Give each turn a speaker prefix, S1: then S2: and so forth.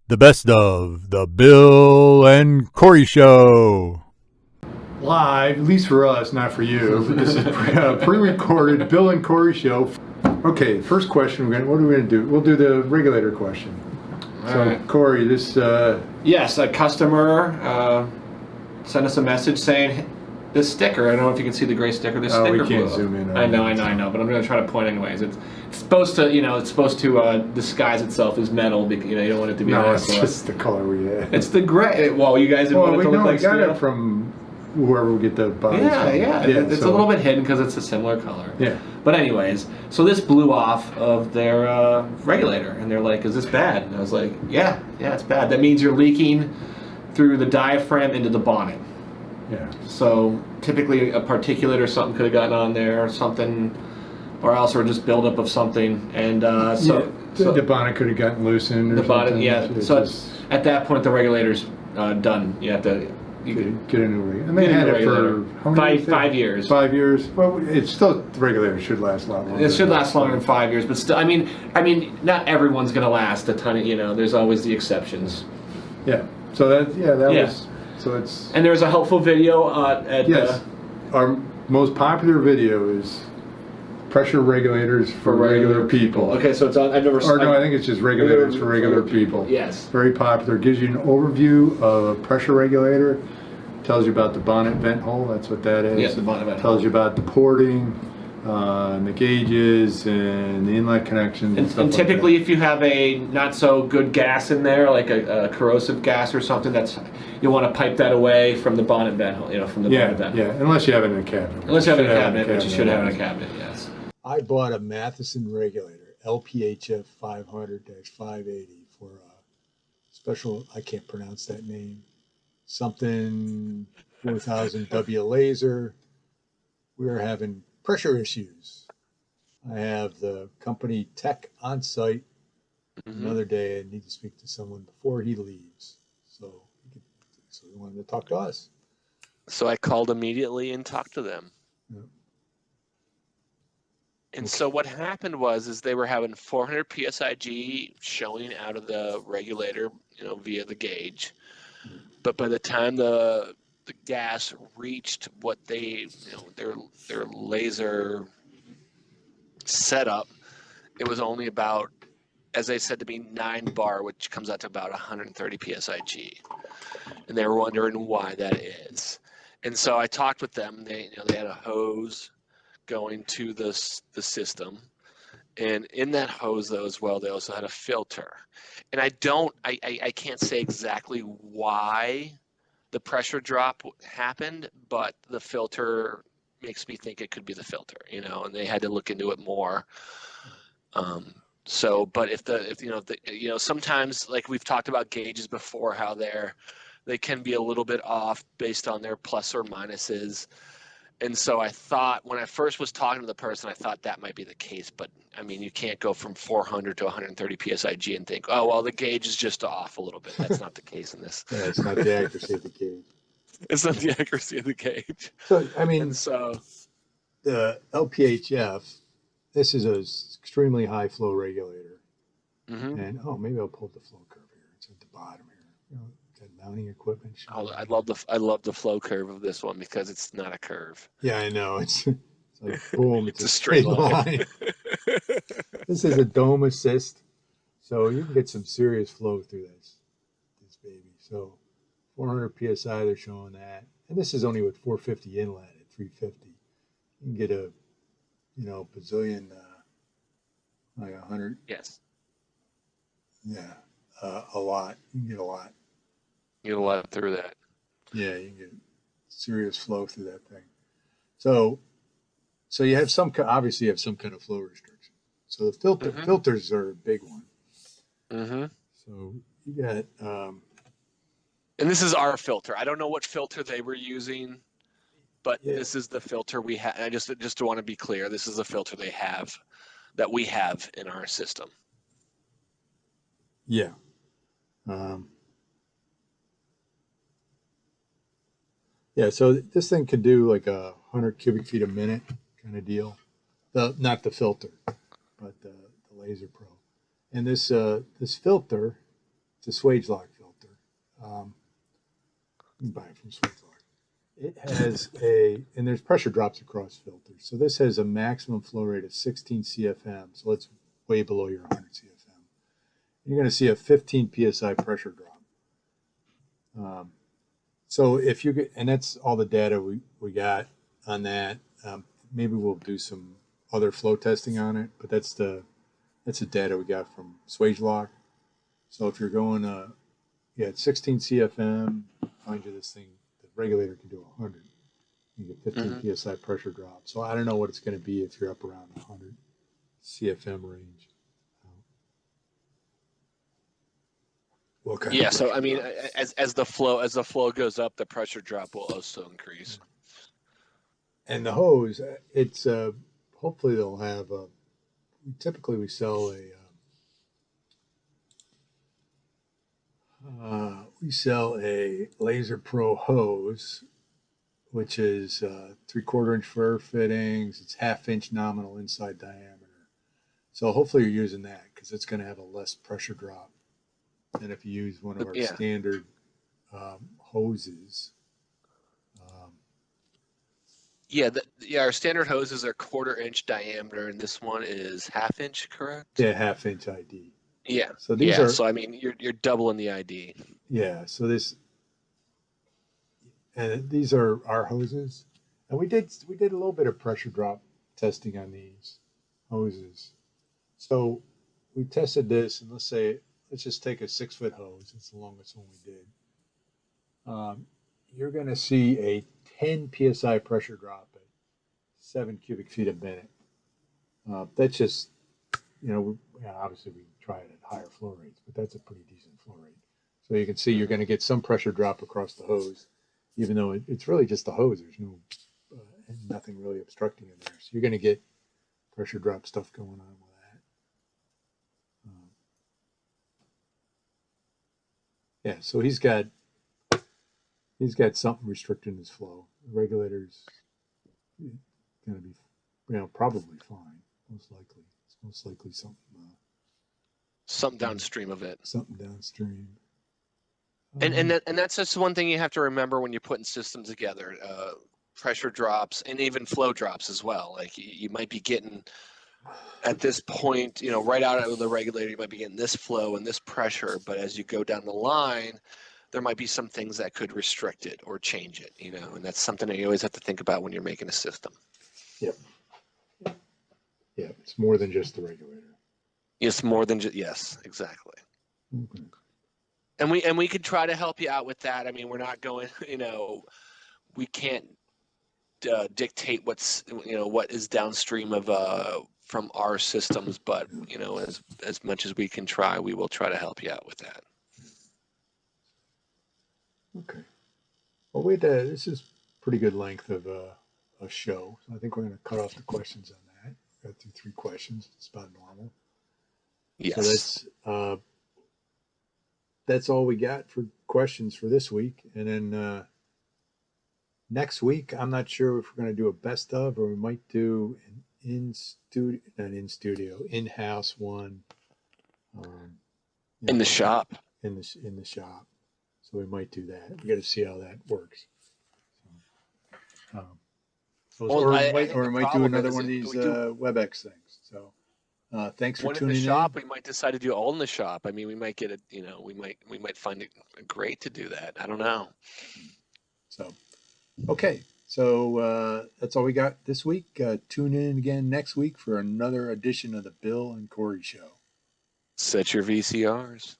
S1: The best of the Bill and Corey Show. Live, at least for us, not for you. This is pre-recorded Bill and Corey Show. Okay, first question. What are we going to do? We'll do the regulator question. So,
S2: right.
S1: Corey, this...
S2: yes, a customer sent us a message saying this sticker, I don't know if you can see the gray sticker, this sticker
S1: we can't
S2: blew up.
S1: zoom in on
S2: I know,
S1: it.
S2: but I'm going to try to point anyways. It's supposed to, it's supposed to disguise itself as metal because, you don't want it to be
S1: No, it's just the color we had.
S2: It's the gray. Well, you guys didn't want it to look like
S1: we got
S2: steel?
S1: it from whoever we get the bodies from.
S2: It's a little bit hidden because it's a similar color.
S1: Yeah.
S2: But anyways, so this blew off of their regulator, and they're like, "Is this bad?" And I was like, "Yeah, it's bad. That means you're leaking through the diaphragm into the bonnet."
S1: Yeah.
S2: So typically a particulate or something could have gotten on there, or something, or else, or just buildup of something, and
S1: the bonnet could have gotten loosened. Or
S2: the bonnet,
S1: something.
S2: yeah. So at that point, the regulator's done. You have to.
S1: Get a new regulator. And they had it for how many
S2: 5 years.
S1: 5 years. Well, it's still, the regulator should last a lot longer.
S2: It should last longer than 5 years, but still, I mean, not everyone's going to last a ton of, there's always the exceptions.
S1: Yeah. So that was, so it's.
S2: And there's a helpful video
S1: yes. Our most popular video is pressure regulators for regular people.
S2: Okay, so it's on, I
S1: think it's just regulators for regular people.
S2: Yes.
S1: Very popular. Gives you an overview of a pressure regulator. Tells you about the bonnet vent hole. That's what that is.
S2: Yes, the bonnet vent
S1: hole. Tells
S2: hole.
S1: you about the porting, and the gauges, and the inlet connections. And stuff
S2: and typically,
S1: like that.
S2: if you have a not so good gas in there, like a corrosive gas or something, you'll want to pipe that away from the bonnet vent hole. From the bonnet vent hole.
S1: Yeah, unless you have it in a cabinet.
S2: Unless you have it in a cabinet, which you should have in a cabinet. Yes.
S3: I bought a Matheson regulator, LPHF 500-580 for a special, I can't pronounce that name, something 4000 W laser. We were having pressure issues. I have the company tech on site. Another day I need to speak to someone before he leaves. So he wanted to talk to us.
S4: So I called immediately and talked to them.
S3: Yeah.
S4: And so what happened is they were having 400 psig showing out of the regulator, via the gauge. But by the time the gas reached what they, their laser setup, it was only about, as they said to me, 9 bar, which comes out to about 130 psig. And they were wondering why that is. And so I talked with them. They had a hose going to the system, and in that hose though as well, they also had a filter. And I can't say exactly why the pressure drop happened, but the filter makes me think it could be the filter, and they had to look into it more. But if sometimes, like we've talked about gauges before, how they can be a little bit off based on their plus or minuses. And so I thought, when I first was talking to the person, I thought that might be the case. But, I mean, you can't go from 400 to 130 psig and think, oh, well, the gauge is just off a little bit. That's not the case in this.
S3: Yeah, it's not the accuracy of the gauge.
S4: It's not the accuracy of the gauge.
S3: So, I mean,
S4: the
S3: LPHF, this is an extremely high flow regulator.
S4: Mm-hmm.
S3: And, maybe I'll pull the flow curve here. It's at the bottom here. Mounting equipment.
S4: I love the flow curve of this one because it's not a curve.
S3: Yeah, I know. It's like boom.
S4: It's a straight line.
S3: This is a dome assist, so you can get some serious flow through this baby. So 400 psi, they're showing that, and this is only with 450 inlet at 350. You can get a bazillion, like 100.
S4: Yes.
S3: Yeah, a lot. You can get a lot.
S4: You get a lot through that.
S3: Yeah, you can get serious flow through that thing. So you have obviously you have some kind of flow restriction. So the filters are a big one.
S4: Mm-hmm.
S3: So you got.
S4: And this is our filter. I don't know what filter they were using, but this is the filter we have. I just want to be clear. This is the filter that we have in our system.
S3: Yeah. Yeah, so this thing could do like 100 cubic feet a minute kind of deal. Not the filter, but the Laser Pro. And this filter It's a Swage lock filter. You can buy it from Swage lock. It has and there's pressure drops across filters. So this has a maximum flow rate of 16 CFM. So it's way below your 100 CFM. You're going to see a 15 PSI pressure drop. So if you get, and that's all the data we got on that. Maybe we'll do some other flow testing on it, but that's the data we got from Swage lock. So if you're going, at 16 CFM, mind you, this thing, the regulator can do 100. You get 15 PSI pressure drop. So I don't know what it's going to be if you're up around the 100 CFM range. What kind of
S4: So I mean,
S3: drop?
S4: as the flow goes up, the pressure drop will also increase.
S3: And the hose, it's hopefully they'll have typically we sell a Laser Pro hose, which is 3/4 inch fur fittings. It's 1/2 inch nominal inside diameter. So hopefully you're using that because it's going to have a less pressure drop than if you use one of our standard hoses.
S4: Our standard hoses are 1/4 inch diameter, and this one is 1/2 inch, correct?
S3: Yeah, 1/2 inch ID.
S4: Yeah.
S3: So these are.
S4: So I mean, you're doubling the ID.
S3: Yeah. So these are our hoses, and we did a little bit of pressure drop testing on these hoses. So we tested this, and let's just take a 6-foot hose. It's the longest one we did. You're going to see a 10 psi pressure drop at 7 cubic feet a minute. That's just, obviously we try it at higher flow rates, but that's a pretty decent flow rate. So you can see you're going to get some pressure drop across the hose, even though it's really just the hose. There's nothing really obstructing in there. So you're going to get pressure drop stuff going on with that. So he's got something restricting his flow. The regulator's going to be, probably fine. Most likely, it's most likely
S4: something downstream of it.
S3: Something downstream.
S4: And that's just one thing you have to remember when you're putting systems together. Pressure drops and even flow drops as well. Like you might be getting at this point, right out of the regulator, you might be getting this flow and this pressure, but as you go down the line, there might be some things that could restrict it or change it, and that's something that you always have to think about when you're making a system.
S3: Yep. Yeah, it's more than just the regulator.
S4: It's more than just, yes, exactly.
S3: Okay.
S4: And we could try to help you out with that. I mean, we're not going, we can't dictate what is downstream of from our systems, but as much as we can try, we will try to help you out with that.
S3: Okay. Well, this is pretty good length of a show, so I think we're going to cut off the questions on that. Got through 3 questions. It's about normal.
S4: Yes.
S3: So that's all we got for questions for this week, and then next week I'm not sure if we're going to do a best of, or we might do an in-house one.
S4: In the shop.
S3: In the shop. So we might do that. We got to see how that works. Or we might do another one of these WebEx things. So thanks for tuning in.
S4: In the shop, we might decide to do all in the shop. I mean, we might get it. We might find it great to do that. I don't know.
S3: So, okay. So that's all we got this week. Tune in again next week for another edition of the Bill and Corey Show.
S4: Set your VCRs.